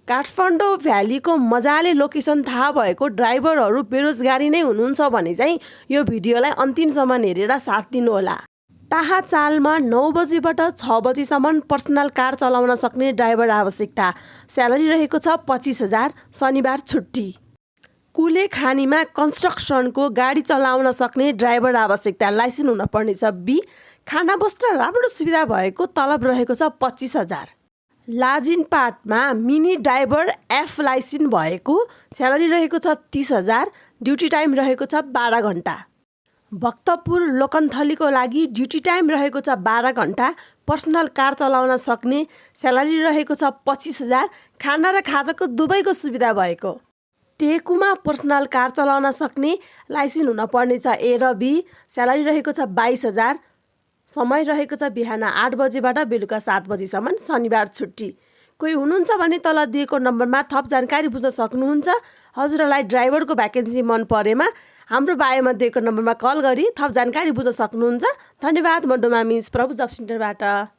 काठमाडौँ भ्यालीको मजाले लोकेसन थाहा भएको ड्राइभरहरू बेरोजगारी नै हुनुहुन्छ भने चाहिँ यो भिडियोलाई अन्तिमसम्म हेरेर साथ दिनुहोला। टाहा चालमा 9 बजेबाट 6 बजेसम्म पर्सनल कार चलाउन सक्ने ड्राइभर आवश्यकता। स्यालेरी रहेको छ 25,000, शनिबार छुट्टी। कुलेखानीमा कन्स्ट्रक्सनको गाडी चलाउन सक्ने ड्राइभर आवश्यकता। लाइसेन्स हुनुपर्नेछ। बी, खाना वस्त्र राम्रो सुविधा भएको, तलब रहेको छ 25,000। लाजिनपाटमा मिनी ड्राइभर एफ लाइसेन्स भएको, स्यालेरी रहेको छ 30,000, ड्युटी टाइम रहेको छ 12 घन्टा। भक्तपुर लोकन्थलीको लागि ड्युटी टाइम रहेको छ 12 घन्टा, पर्सनल कार चलाउन सक्ने, स्यालेरी रहेको छ 25,000, खाना र खाजाको दुवैको सुविधा भएको। टेकुमा पर्सनल कार चलाउन सक्ने, लाइसेन्स हुनुपर्नेछ ए र बी, स्यालेरी रहेको छ 22,000, समय रहेको छ बिहान 8 बजेबाट बेलुका 7 बजेसम्म, शनिबार छुट्टी। कोही हुनुहुन्छ भने तल दिएको नम्बरमा थप जानकारी बुझ्न सक्नुहुन्छ। हजुरहरूलाई ड्राइभरको भ्याकेन्सी मन परेमा हाम्रो बायोमा दिएको नम्बरमा कल गरी थप जानकारी बुझ्न सक्नुहुन्छ। धन्यवाद। म डोमा मिस प्रभु जब सेन्टरबाट।